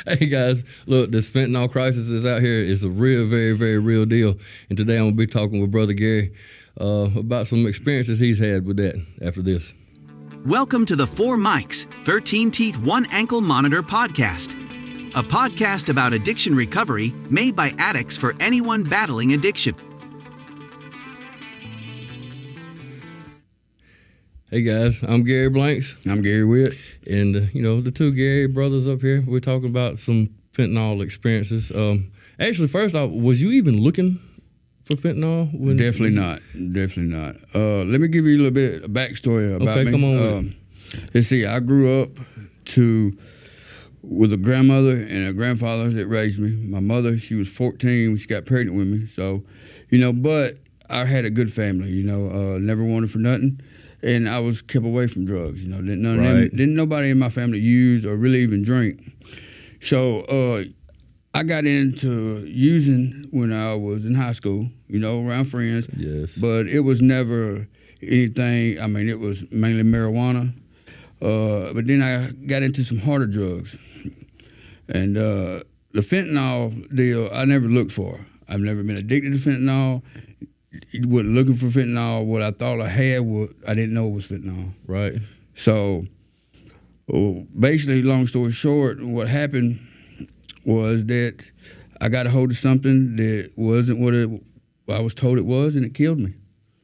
Hey guys, look, this fentanyl crisis is out here. It's a real, very, very real deal. And today I'm gonna be talking with Brother Gary about some experiences he's had with that after this. Welcome to the 4 Mics, 13 Teeth, 1 Ankle Monitor podcast. A podcast about addiction recovery made by addicts for anyone battling addiction. Hey guys, I'm Gary Blanks. I'm Gary Witt. And, the two Gary brothers up here, we're talking about some fentanyl experiences. Actually, first off, was you even looking for fentanyl? Definitely not. Let me give you a little bit of backstory about me. Okay, come on. Let's see, I grew up with a grandmother and a grandfather that raised me. My mother, she was 14 when she got pregnant with me. So, but I had a good family, never wanted for nothing. And I was kept away from drugs, Didn't nobody in my family use or really even drink. So I got into using when I was in high school, around friends. Yes. But it was never anything. I mean, it was mainly marijuana. But then I got into some harder drugs. And the fentanyl deal, I never looked for. I've never been addicted to fentanyl. Wasn't looking for fentanyl. What I thought I had, I didn't know it was fentanyl. Right. So basically, long story short, what happened was that I got a hold of something that wasn't what I was told it was, and it killed me.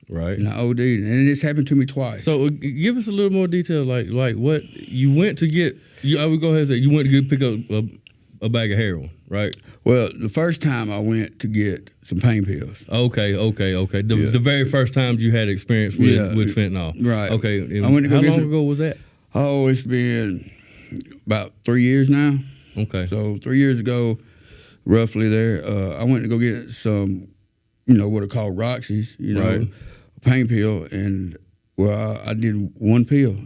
Right. And I OD'd. And this happened to me twice. So give us a little more detail, like what you went to get. I would go ahead and say you went to pick up a bag of heroin, right? Well, the first time I went to get some pain pills. Okay. The very first times you had experience with fentanyl. Right. Okay. I went to go how get long ago was that? Oh, it's been about 3 years now. Okay. So 3 years ago, roughly there, I went to go get some, what are called Roxy's, right. A pain pill. And, I did one pill,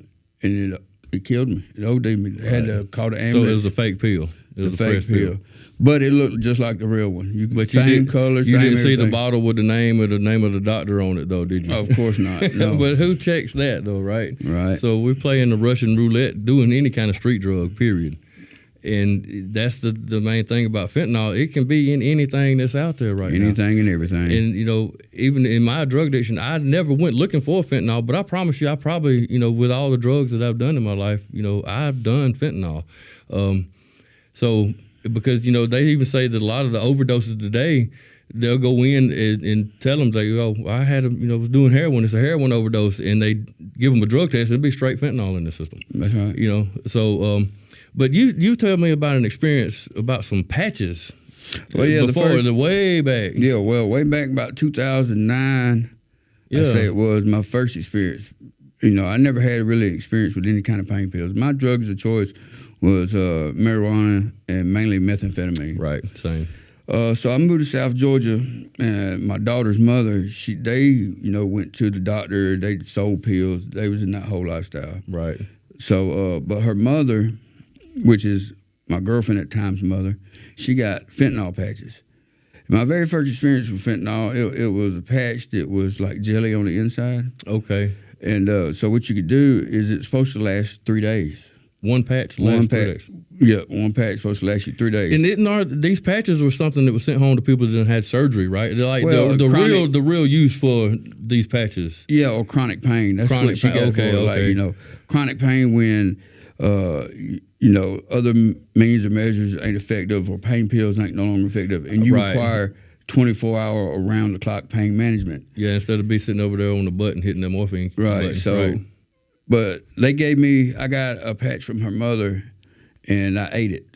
and it killed me. It OD'd me. I had to call the ambulance. So it was a fake pill. It was a fake pill. But it looked just like the real one. Same color, you same didn't see everything. the bottle with the name of the doctor on it, though, did you? Of course not. No. But who checks that, though, right? Right. So we're playing the Russian roulette, doing any kind of street drug, period. And that's the main thing about fentanyl. It can be in anything that's out there right now. Anything and everything. And, even in my drug addiction, I never went looking for fentanyl, but I promise you, I probably, with all the drugs that I've done in my life, I've done fentanyl. Because, they even say that a lot of the overdoses today, they'll go in and tell them, I had was doing heroin. It's a heroin overdose. And they give them a drug test. It'd be straight fentanyl in the system. That's right. So, but you tell me about an experience about some patches. Well, yeah, way back. Yeah, well, way back about 2009, yeah. I say it was my first experience. I never had really experience with any kind of pain pills. My drugs of choice was marijuana and mainly methamphetamine. Right, same. So I moved to South Georgia, and my daughter's mother, they went to the doctor. They sold pills. They was in that whole lifestyle. Right. So, but her mother, which is my girlfriend at the time's mother, she got fentanyl patches. My very first experience with fentanyl, it was a patch that was like jelly on the inside. Okay. And so what you could do is it's supposed to last 3 days. One patch lasts 3 days? Yeah, one patch supposed to last you 3 days. And these patches were something that was sent home to people that had surgery, right? They're like the real use for these patches. Yeah, or chronic pain. That's what she got okay. Like, chronic pain when other means or measures ain't effective, or pain pills ain't no longer effective, and you require 24-hour around-the-clock pain management. Yeah, instead of be sitting over there on the button hitting that morphine. Right. Button. But they I got a patch from her mother, and I ate it.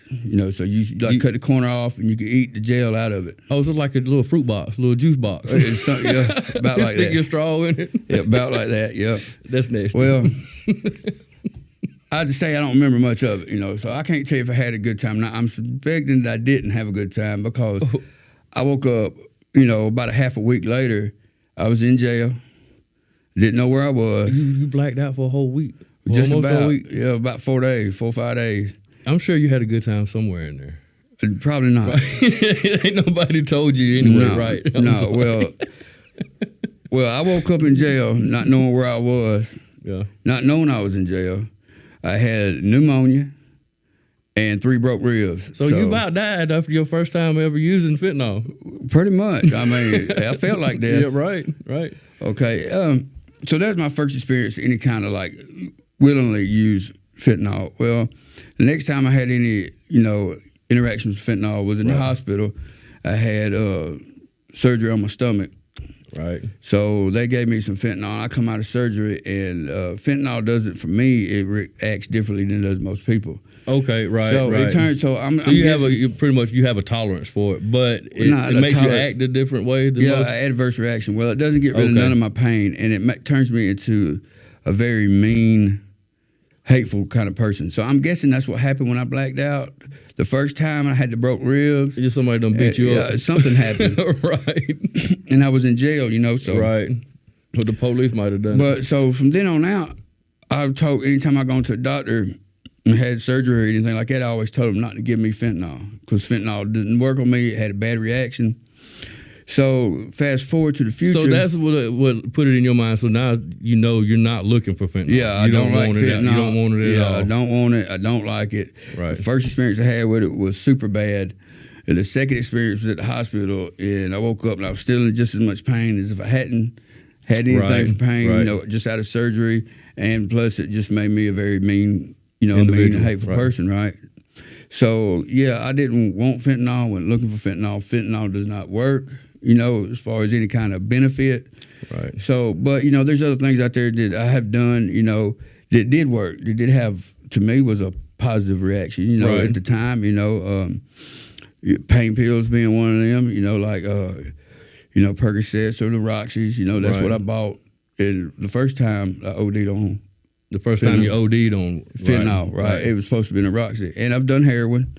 So you cut the corner off, and you could eat the gel out of it. Oh, so like a little fruit box, a little juice box. It's about like that. Stick your straw in it. Yeah, about like that. Yeah. That's nasty. Well, I just say I don't remember much of it, so I can't tell you if I had a good time. Now, I'm suspecting that I didn't have a good time because I woke up, about a half a week later, I was in jail, didn't know where I was. You blacked out for a whole week? Just almost about, a week? Yeah, about 4 days, 4 or 5 days. I'm sure you had a good time somewhere in there. Probably not. Right. Ain't nobody told you anyway, right? Well, I woke up in jail not knowing where I was, yeah, not knowing I was in jail. I had pneumonia, and 3 broke ribs. So you about died after your first time ever using fentanyl. Pretty much. I mean, I felt like this. Yeah, right. Okay. So that was my first experience any kind of like willingly use fentanyl. Well, the next time I had any, interactions with fentanyl was in the hospital. I had surgery on my stomach. Right. So they gave me some fentanyl. I come out of surgery, and fentanyl doesn't, for me, it reacts differently than it does most people. Okay, right. So right. it turns. So I'm. So you pretty much have a tolerance for it, but it makes you act a different way than most. Adverse reaction. Well, it doesn't get rid of none of my pain, and it turns me into a very mean, hateful kind of person. So I'm guessing that's what happened when I blacked out. The first time I had the broke ribs. Just somebody done beat you up. Something happened. Right. And I was in jail, so. Right. Well, the police might have done it. But so from then on out, I've told, anytime I go to a doctor and had surgery or anything like that, I always told them not to give me fentanyl because fentanyl didn't work on me. It had a bad reaction. So fast forward to the future. So that's what put it in your mind. So now you're not looking for fentanyl. Yeah, I don't like fentanyl. You don't want it at all. I don't want it. I don't like it. Right. The first experience I had with it was super bad. And the second experience was at the hospital, and I woke up and I was still in just as much pain as if I hadn't had anything for pain, just out of surgery. And plus, it just made me a very mean, mean and hateful person, right? So, yeah, I didn't want fentanyl, went looking for fentanyl. Fentanyl does not work, as far as any kind of benefit. Right. So, but, there's other things out there that I have done, that did work. That did have, to me, was a positive reaction, at the time, pain pills being one of them, like, Percocets or the Roxys, that's what I bought. And the first time I OD'd on. The first time you OD'd on fentanyl, right? It was supposed to be in a Roxy. And I've done heroin,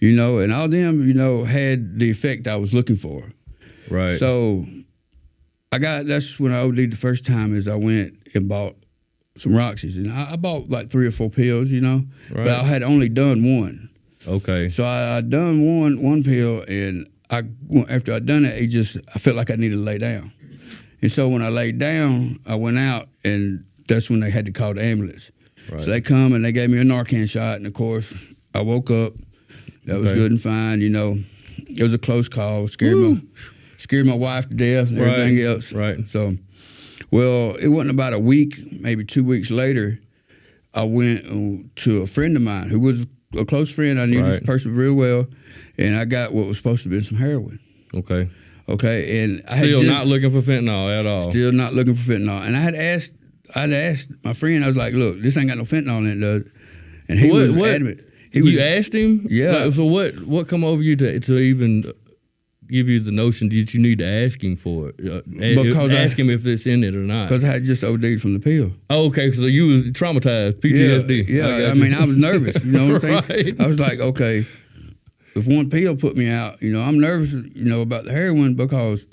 and all them, had the effect I was looking for. Right. So that's when I OD'd the first time is I went and bought some Roxys. And I bought like 3 or 4 pills, but I had only done one. Okay. So I done one pill, and after I done it, I felt like I needed to lay down. And so when I laid down, I went out, and that's when they had to call the ambulance. Right. So they come and they gave me a Narcan shot, and of course I woke up. That was good and fine. It was a close call. Scared my wife to death and everything else. Right. So, well, it wasn't about a week, maybe 2 weeks later, I went to a friend of mine who was a close friend. I knew this person real well, and I got what was supposed to be some heroin. Okay. Okay, and I still not looking for fentanyl at all. Still not looking for fentanyl, and I'd asked my friend. I was like, "Look, this ain't got no fentanyl in it, does?" And he was adamant. You asked him? Yeah. So what come over you to even give you the notion that you need to ask him for it? Because ask him if it's in it or not. Because I had just OD'd from the pill. Oh, okay. So you was traumatized, PTSD. Yeah. I mean, I was nervous. You know what I'm saying? I was like, okay, if one pill put me out, I'm nervous, about the heroin because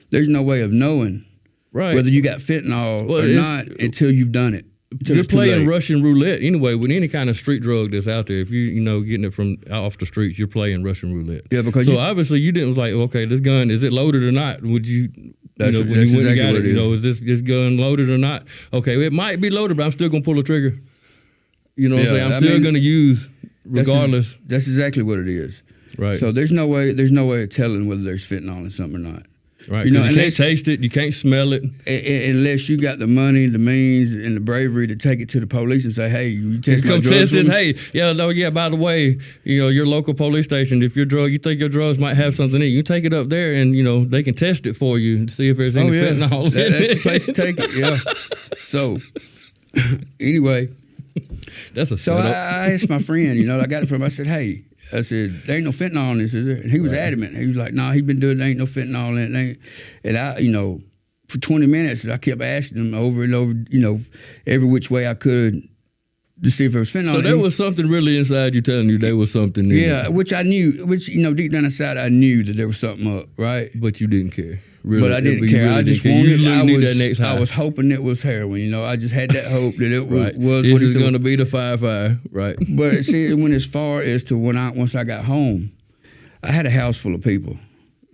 there's no way of knowing whether you got fentanyl or not until you've done it. You're playing Russian roulette anyway with any kind of street drug that's out there. If you getting it from off the streets, you're playing Russian roulette. Yeah, because obviously you didn't like, okay, this gun, is it loaded or not? Would you? That's when you went exactly and got what it, is. Is this gun loaded or not? Okay, it might be loaded, but I'm still gonna pull the trigger. You know what I'm saying? I'm still gonna use regardless. That's exactly what it is. Right. So there's no way of telling whether there's fentanyl in something or not. Right. You can't taste it, you can't smell it. Unless you got the money, the means, and the bravery to take it to the police and say, hey, you test my drugs. Hey, by the way, your local police station, if you think your drugs might have something in it, you take it up there and, they can test it for you and see if there's any fentanyl in it. That's the place to take it, yeah. So, anyway. That's a So I asked my friend, I got it from him. I said, hey, there ain't no fentanyl in this, is there? And he was adamant. He was like, nah, he been doing it. There ain't no fentanyl in it. And I, for 20 minutes, I kept asking him over and over, every which way I could to see if there was fentanyl. So there was something really inside you telling you there was something there. Yeah, which I knew, deep down inside, I knew that there was something up, right? But you didn't care. Really, but I didn't care. Really I just wanted. I was hoping it was heroin. I just had that hope that it was. This is going to be the 5-5, right? But see, when as far as to once I got home, I had a house full of people,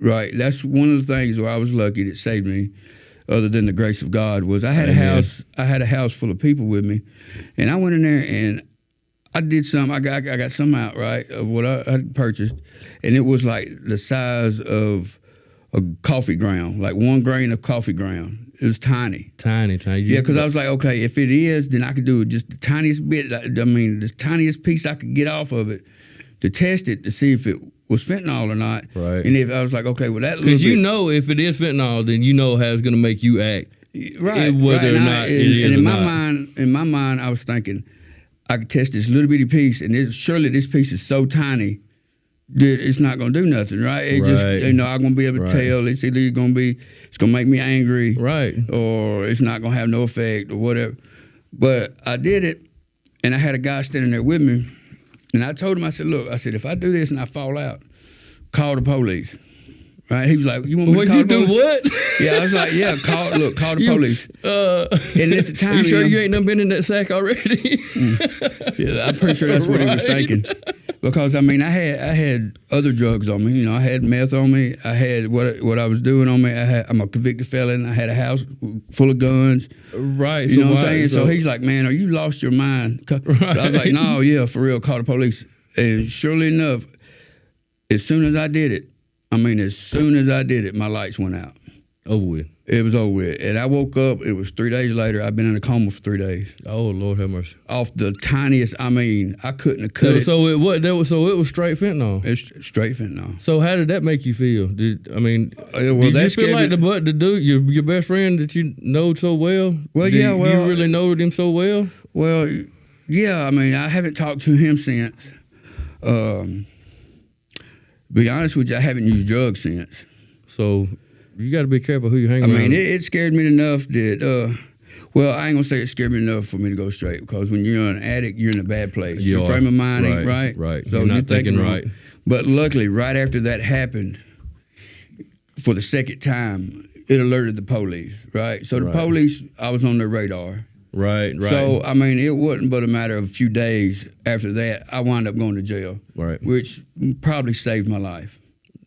right? That's one of the things where I was lucky that saved me. Other than the grace of God, was I had a house. I had a house full of people with me, and I went in there and I did some. I got some out, right, of what I purchased, and it was like the size of a coffee ground, like 1 grain of coffee ground. It was tiny. Tiny. Yeah, because I was like, okay, if it is, then I could do just the tiniest bit. I mean, the tiniest piece I could get off of it to test it to see if it was fentanyl or not. Right. And if I was like, okay, well, that because you know if it is fentanyl, then you know how it's going to make you act. Right. Whether or not it is and or in my mind, I was thinking, I could test this little bitty piece, and surely this piece is so tiny that it's not gonna do nothing, right? It just, I'm gonna be able to tell. It's either it's gonna make me angry, right, or it's not gonna have no effect or whatever. But I did it, and I had a guy standing there with me, and I told him, I said, look, if I do this and I fall out, call the police. Right? He was like, "You want me to call the police?" What? Yeah, I was like, "Yeah, call the police." And at the time, you sure you ain't done been in that sack already? Yeah, I'm pretty sure that's what he was thinking. Because I mean, I had other drugs on me. You know, I had meth on me. I had what I was doing on me. I'm a convicted felon. I had a house full of guns. Right. You know what I'm saying? So he's like, "Man, are you lost your mind?" Right. I was like, "No, yeah, for real, call the police." And surely enough, as soon as I did it, my lights went out. Over with. It was over with. And I woke up, it was 3 days later. I've been in a coma for 3 days. Oh, Lord have mercy. Off the tiniest, I couldn't have cut it. So it was straight fentanyl? It's straight fentanyl. So how did that make you feel? Did you feel like the dude, your best friend that you know so well? Well, you really know him so well? Well, yeah, I mean, I haven't talked to him since. Be honest with you, I haven't used drugs since. So you got to be careful who you hang around. I mean, it scared me enough that, well, I ain't going to say it scared me enough for me to go straight, because when you're an addict, you're in a bad place. Your frame of mind ain't right. Right. So you're not thinking right. But luckily, right after that happened, for the second time, it alerted the police, right? So the police, I was on their radar. Right. So, I mean, it wasn't but a matter of a few days after that, I wound up going to jail. Right. Which probably saved my life.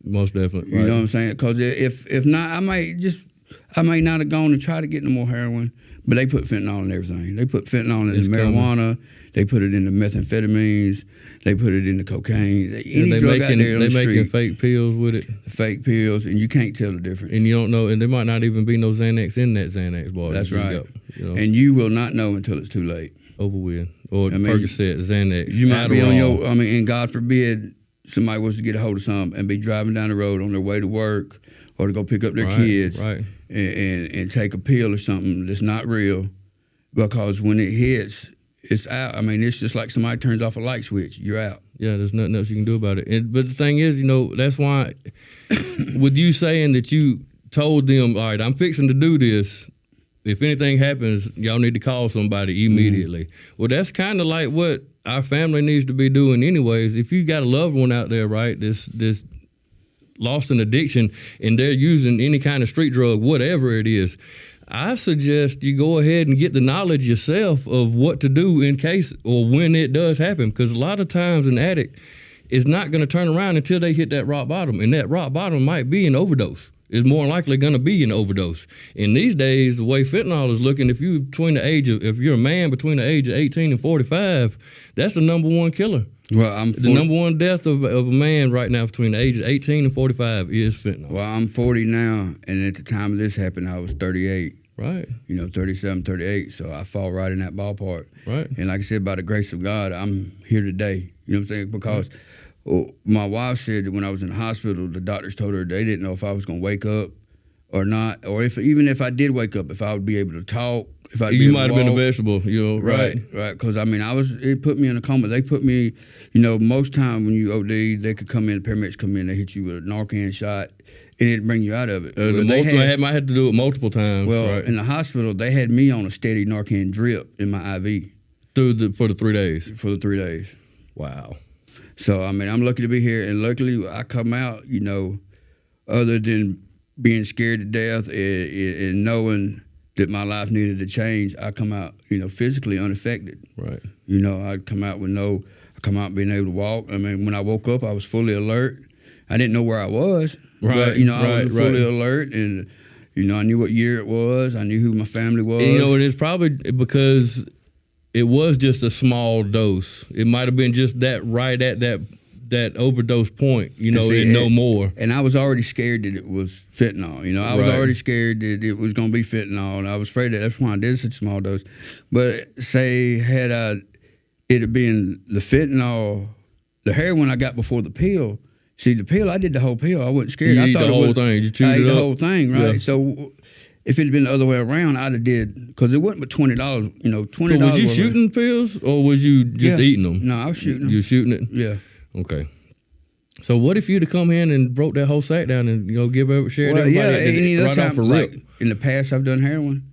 Most definitely. You know what I'm saying? Because if not, I may not have gone and tried to get no more heroin, but they put fentanyl in everything. They put fentanyl in the marijuana. They put it in the methamphetamines. They put it in the cocaine. Any drug out there on the street. They're making fake pills with it. Fake pills, and you can't tell the difference. And you don't know, and there might not even be no Xanax in that Xanax bar. That's right. And you will not know until it's too late. Over with. Or Percocet, Xanax, you might be on and God forbid somebody was to get a hold of something and be driving down the road on their way to work or to go pick up their kids and take a pill or something that's not real, because when it hits, it's out. I mean, it's just like somebody turns off a light switch. You're out. Yeah, there's nothing else you can do about it. But the thing is, that's why with you saying that you told them, all right, I'm fixing to do this, if anything happens, y'all need to call somebody immediately. Well, that's kind of like what our family needs to be doing anyways. If you got a loved one out there, right, this lost in addiction, and they're using any kind of street drug, whatever it is, I suggest you go ahead and get the knowledge yourself of what to do in case or when it does happen. Because a lot of times an addict is not going to turn around until they hit that rock bottom. And that rock bottom might be an overdose. It's more likely going to be an overdose. And these days, the way fentanyl is looking, if you're a man between the age of 18 and 45, that's the number one killer. Well, the number one death of a man right now between the ages of 18 and 45 is fentanyl. Well, I'm 40 now, and at the time of this happened, I was 38. Right. 37, 38, so I fall right in that ballpark. Right. And like I said, by the grace of God, I'm here today. You know what I'm saying? Because my wife said that when I was in the hospital, the doctors told her they didn't know if I was going to wake up or not, or even if I did wake up, if I would be able to talk. You might have been a vegetable, Right. Because I mean, it put me in a coma. They put me, most time when you OD, they could come in, paramedics come in, they hit you with a Narcan shot, and it'd bring you out of it. They might have to do it multiple times. Well, right. In the hospital, they had me on a steady Narcan drip in my IV. For the 3 days? For the 3 days. Wow. So, I mean, I'm lucky to be here, and luckily I come out, other than being scared to death and knowing that my life needed to change, I come out, physically unaffected. Right. I come out being able to walk. I mean, when I woke up, I was fully alert. I didn't know where I was. Right. But, I was fully alert, and, I knew what year it was. I knew who my family was. And, and it's probably because it was just a small dose. It might have been just that right at that overdose point, you know, and no more. And I was already scared that it was fentanyl. You know, I was Right. already scared that it was going to be fentanyl, and I was afraid that's why I did such a small dose. But say had it had been the fentanyl, the heroin I got before the pill. See, the pill, I did the whole pill. I wasn't scared. You I eat thought the it whole was, thing. You chewed I ate it the up? whole thing, right? Yeah. So if it had been the other way around, I'd have did, because it wasn't but $20. You know, $20. So was you worth of- shooting pills or was you just Yeah. eating them? No, I was shooting them. You shooting it? Yeah. Okay. So what if you'd have come in and broke that whole sack down and, you know, shared Well, everybody yeah, any other right off time, a rip? like in the past I've done heroin,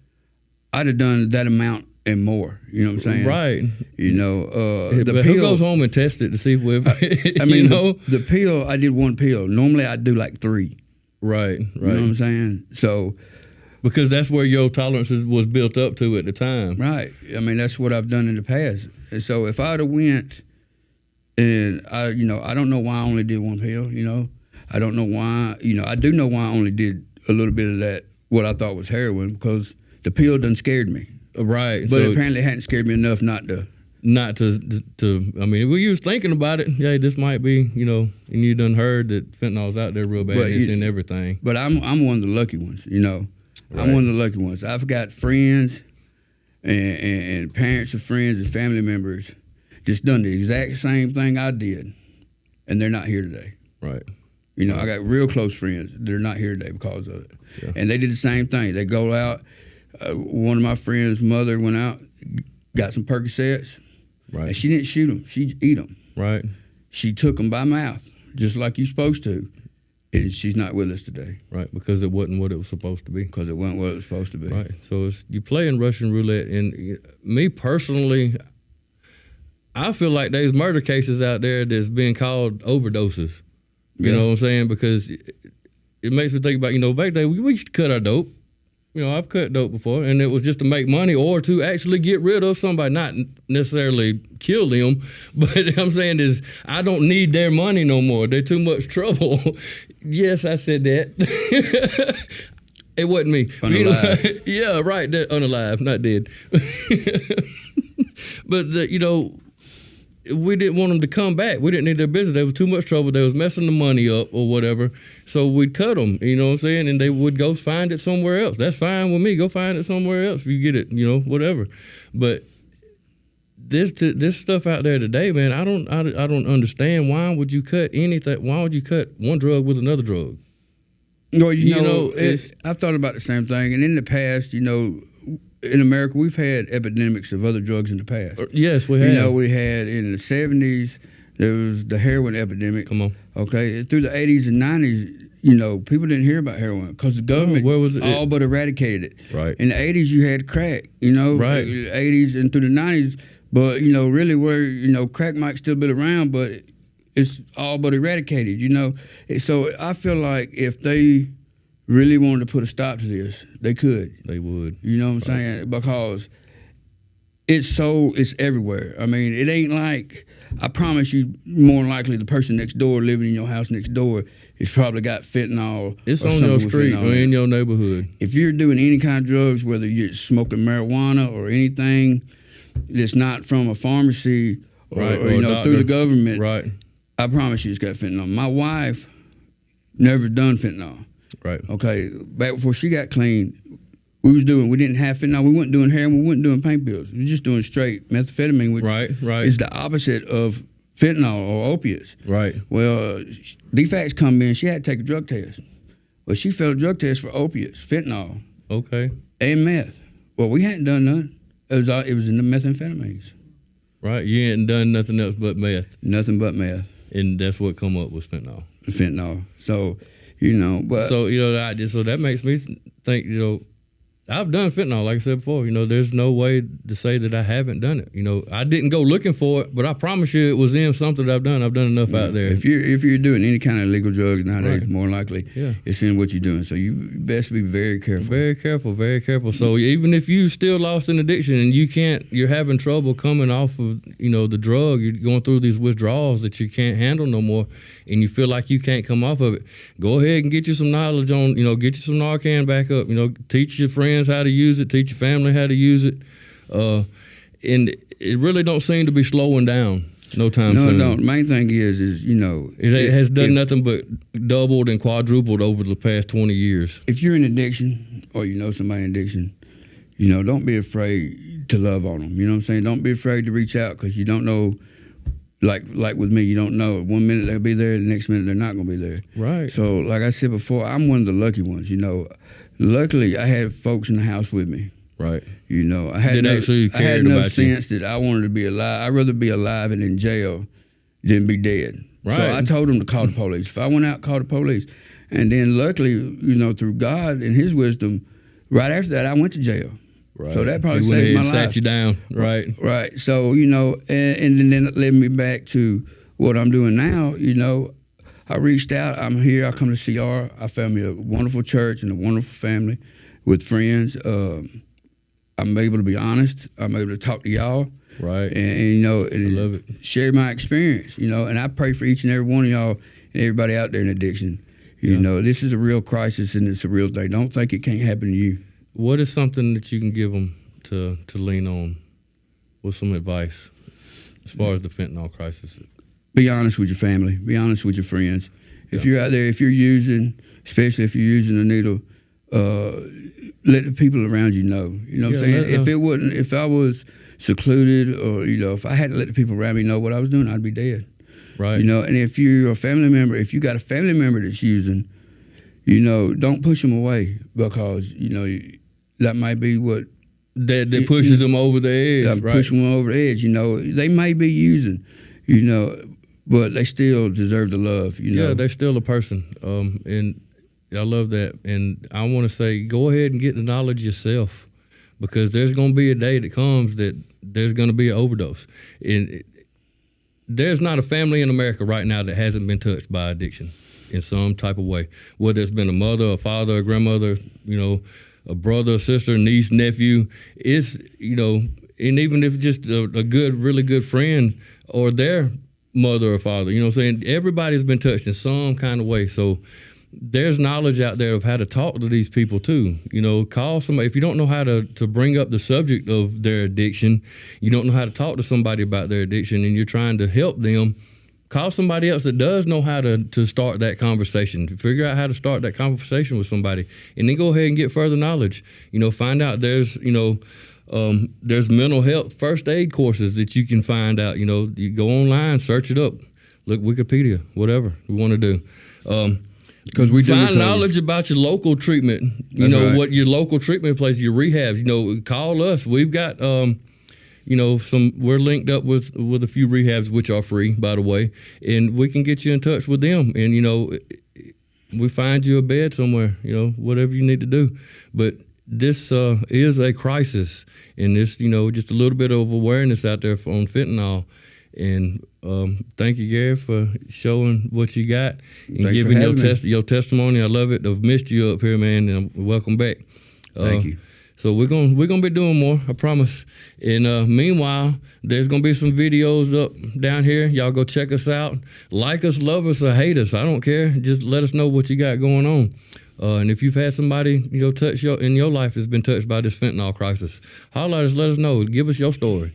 I'd have done that amount and more. You know what I'm saying? Right. You know, the But pill. who goes home and test it to see if I mean, you know? the pill, I did one pill. Normally I'd do like 3. Right, You know what I'm saying? So, Because that's where your tolerance was built up to at the time. right. I mean, that's what I've done in the past. And so if I'd have went and I don't know why I only did one pill, you know. I don't know why, I do know why I only did a little bit of that, what I thought was heroin, because the pill done scared me. Right. But so apparently it hadn't scared me enough not to. I mean, when you was thinking about it, yeah, this might be, you know, and you done heard that fentanyl's out there real bad, But it's you- in everything. But I'm one of the lucky ones, you know. Right. I'm one of the lucky ones. I've got friends and parents of friends and family members just done the exact same thing I did, and they're not here today. Right. You know, I got real close friends that are not here today because of it. Yeah. And they did the same thing. They go out. One of my friends' mother went out, got some Percocets, Right. and she didn't shoot them. She eat them. Right. She took them by mouth, just like you're supposed to. And she's not with us today Right. Because it wasn't what it was supposed to be. because it wasn't what it was supposed to be. Right. So you playing Russian roulette, and me personally, I feel like there's murder cases out there that's being called overdoses. You Yeah. know what I'm saying? Because it makes me think about, you know, back then we used to cut our dope. You know, I've cut dope before, and it was just to make money or to actually get rid of somebody, not necessarily kill them. But I'm saying is, I don't need their money no more. They're too much trouble. Yes, I said that. It wasn't me. Unalive. You know, yeah, right. Unalive, not dead. But we didn't want them to come back. We didn't need their business. There was too much trouble. They was messing the money up or whatever. So we'd cut them, you know what I'm saying? And they would go find it somewhere else. That's fine with me. Go find it somewhere else. If you get it, you know, whatever. But this stuff out there today, man, I don't understand. Why would you cut anything? Why would you cut one drug with another drug? Well, You know, it's- I've thought about the same thing. And in the past, you know, in America, we've had epidemics of other drugs in the past. Yes, we have. You know, we had in the 70s, there was the heroin epidemic. Come on. Okay. Through the 80s and 90s, you know, people didn't hear about heroin because the government where was it? all but eradicated it. Right. In the 80s, you had crack, you know. Right. The 80s and through the 90s. But, you know, really where, you know, crack might still be around, but it's all but eradicated, you know. So I feel like if they really wanted to put a stop to this, they could. They would. You know what I'm saying? Because it's everywhere. I mean, it ain't like, I promise you, more than likely the person next door living in your house next door has probably got fentanyl. It's or on something your with street fentanyl or in in it. your neighborhood. If you're doing any kind of drugs, whether you're smoking marijuana or anything that's not from a pharmacy or, Right, or, or you a know, doctor. through the government, Right. I promise you it's got fentanyl. My wife never done fentanyl. Right. Okay, back before she got clean, we didn't have fentanyl. We weren't doing heroin. We weren't doing pain pills. We were just doing straight methamphetamine, which Right. is the opposite of fentanyl or opiates. Right. Well, DFACS come in. She had to take a drug test. Well, she failed a drug test for opiates, fentanyl, Okay. and meth. Well, we hadn't done none. It was in the methamphetamines. Right. You ain't done nothing else but meth, Nothing but meth, and that's what come up with fentanyl. fentanyl. So, you know, but So so that makes me think. You know, I've done fentanyl, like I said before. You know, there's no way to say that I haven't done it. You know, I didn't go looking for it, but I promise you, it was in something that I've done. I've done enough out there. if you're doing any kind of illegal drugs nowadays, Right. more likely Yeah. it's in what you're doing. So you best be very careful. Very careful, very careful. So even if you still lost in addiction and you're having trouble coming off of, you know, the drug, you're going through these withdrawals that you can't handle no more, and you feel like you can't come off of it, go ahead and get you some knowledge on, you know, get you some Narcan back up, you know, teach your friends how to use it, teach your family how to use it. and it really don't seem to be slowing down no time No, soon. it don't. Main thing is It has done nothing but doubled and quadrupled over the past 20 years. If you're in addiction or you know somebody in addiction, don't be afraid to love on them. You know what I'm saying? Don't be afraid to reach out because you don't know. Like with me, you don't know. 1 minute they'll be there, the next minute they're not going to be there. Right. So, like I said before, I'm one of the lucky ones. Luckily, I had folks in the house with me. Right. I had cared enough about sense that I wanted to be alive. I'd rather be alive and in jail than be dead. Right. So I told them to call the police. If I went out, call the police. And then luckily, through God and His wisdom, right after that, I went to jail. Right. So that probably He went saved my ahead and life. sat you down. Right. Right. So, and then it led me back to what I'm doing now. I reached out. I'm here. I come to CR. I found me a wonderful church and a wonderful family with friends. I'm able to be honest. I'm able to talk to y'all. Right. And I love it. Share my experience, and I pray for each and every one of y'all and everybody out there in addiction. This is a real crisis and it's a real thing. Don't think it can't happen to you. What is something that you can give them to lean on? What's some advice as far as the fentanyl crisis? Be honest with your family. Be honest with your friends. If you're out there, if you're using, especially if you're using a needle, let the people around you know. You know what I'm saying? If I was secluded or, if I hadn't let the people around me know what I was doing, I'd be dead. Right. And if you're a family member, if you got a family member that's using, don't push them away because, that might be what that pushes them over the edge. Right. Pushing them over the edge. They may be using, but they still deserve the love. Yeah, they're still a person. And I love that. And I want to say, go ahead and get the knowledge yourself, because there's going to be a day that comes that there's going to be an overdose. And there's not a family in America right now that hasn't been touched by addiction in some type of way, whether it's been a mother, a father, a grandmother, a brother, a sister, niece, nephew. It's, and even if just a really good friend or their mother or father, you know what I'm saying? Everybody's been touched in some kind of way. So there's knowledge out there of how to talk to these people too. Call somebody. If you don't know how to bring up the subject of their addiction, you don't know how to talk to somebody about their addiction, and you're trying to help them, call somebody else that does know how to start that conversation, to figure out how to start that conversation with somebody, and then go ahead and get further knowledge. Find out there's mental health first aid courses that you can find out. You go online, search it up, look Wikipedia, whatever you want to do. Because we find knowledge about your local treatment. What your local treatment place, your rehabs. Call us. We've got we're linked up with a few rehabs, which are free, by the way, and we can get you in touch with them. And we find you a bed somewhere. Whatever you need to do. But this is a crisis, and this just a little bit of awareness out there on fentanyl. And thank you, Gary, for showing what you got and Thanks giving your testimony. I love it. I've missed you up here, man, and welcome back. Thank you. So we're gonna be doing more, I promise. And meanwhile, there's gonna be some videos up down here. Y'all go check us out. Like us, love us, or hate us. I don't care. Just let us know what you got going on. And if you've had somebody touch in your life that's been touched by this fentanyl crisis, holler at us. Let us know. Give us your story.